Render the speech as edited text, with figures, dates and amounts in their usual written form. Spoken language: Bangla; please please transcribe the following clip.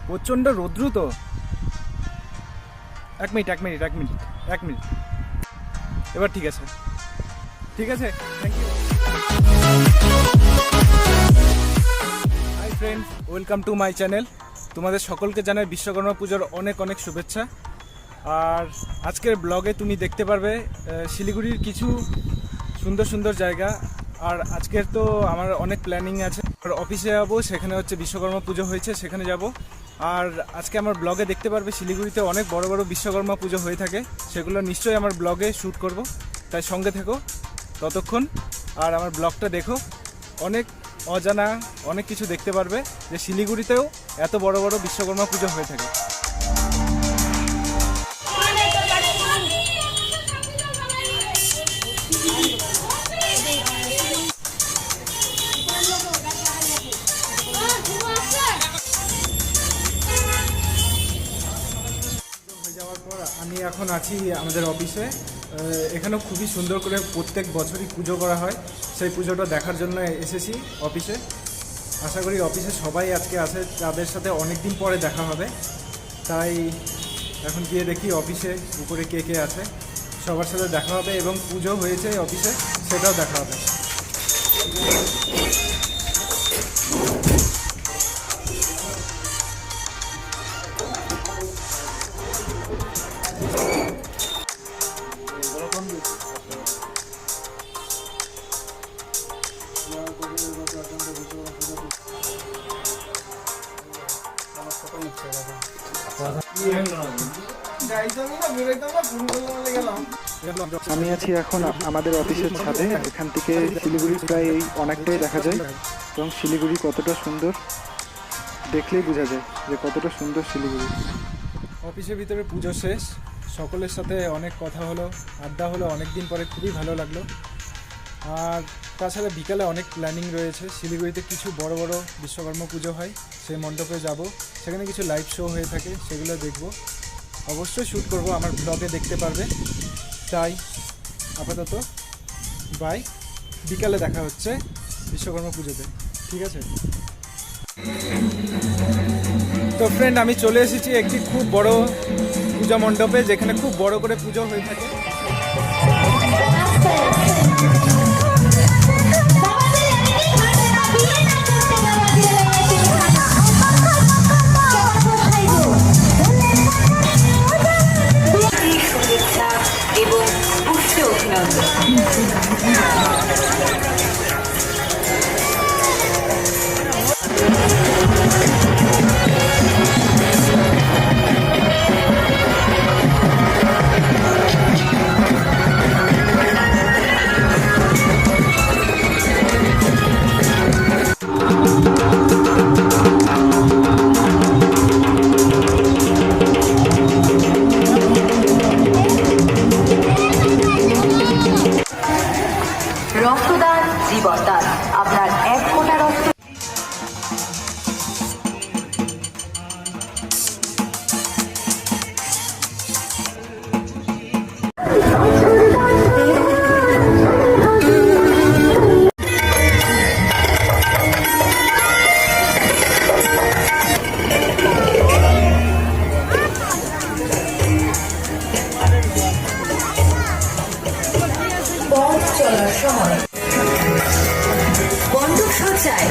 প্রচণ্ড রৌদ্র তো। এক মিনিট এবার ঠিক আছে thank you. Hi friends, welcome to my channel. তোমাদের সকলকে জানাই বিশ্বকর্মা পুজোর অনেক অনেক শুভেচ্ছা। আর আজকের ব্লগে তুমি দেখতে পারবে শিলিগুড়ির কিছু সুন্দর সুন্দর জায়গা। আর আজকের তো আমার অনেক প্ল্যানিং আছে, আর অফিসে যাবো, সেখানে হচ্ছে বিশ্বকর্মা পুজো হয়েছে, সেখানে যাব। আর আজকে আমার ব্লগে দেখতে পারবে শিলিগুড়িতে অনেক বড় বড় বিশ্বকর্মা পুজো হয়ে থাকে, সেগুলো নিশ্চয়ই আমার ব্লগে শ্যুট করব, তাই সঙ্গে থেকো ততক্ষণ। আর আমার ব্লগটা দেখো, অনেক অজানা অনেক কিছু দেখতে পারবে যে শিলিগুড়িতেও এত বড় বড় বিশ্বকর্মা পুজো হয়ে থাকে। আমি এখন আছি আমাদের অফিসে। এখানেও খুবই সুন্দর করে প্রত্যেক বছরই পুজো করা হয়, সেই পুজোটা দেখার জন্য এসেছি অফিসে। আশা করি অফিসে সবাই আজকে আছে, তাদের সাথে অনেক দিন পরে দেখা হবে। তাই এখন গিয়ে দেখি অফিসে উপরে কে কে আছে, সবার সাথে দেখা হবে, এবং পুজো হয়েছে অফিসে সেটাও দেখা হবে। আমি আছি এখন আমাদের অফিসের ছাদে। এখান থেকে শিলিগুড়ি প্রায় অনেকটাই দেখা যায়, এবং শিলিগুড়ি কতটা সুন্দর দেখলেই বোঝা যায় যে কতটা সুন্দর শিলিগুড়ি। অফিসের ভিতরে পুজো শেষ, সকলের সাথে অনেক কথা হলো, আড্ডা হলো, অনেক দিন পরে খুবই ভালো লাগলো। আর তাছাড়া বিকালে অনেক প্ল্যানিং রয়েছে। শিলিগুড়িতে কিছু বড় বড় বিশ্বকর্মা পুজো হয়, সেই মণ্ডপে যাব, সেখানে কিছু লাইভ শো হয়ে থাকে, সেগুলো দেখব, অবশ্যই শ্যুট করব, আমার ব্লগে দেখতে পারবে। তাই আপাতত বাই, বিকালে দেখা হচ্ছে বিশ্বকর্মা পুজোতে, ঠিক আছে? তো ফ্রেন্ড, আমি চলে এসেছি একটি খুব বড় পূজা মণ্ডপে, যেখানে খুব বড় করে পুজো হয়ে থাকে। এবং পুষ্প রক্তদান জীবনদান। আপনার এক ফোঁটা রক্ত পথ চলার সময় বন্দুক সজ্জায়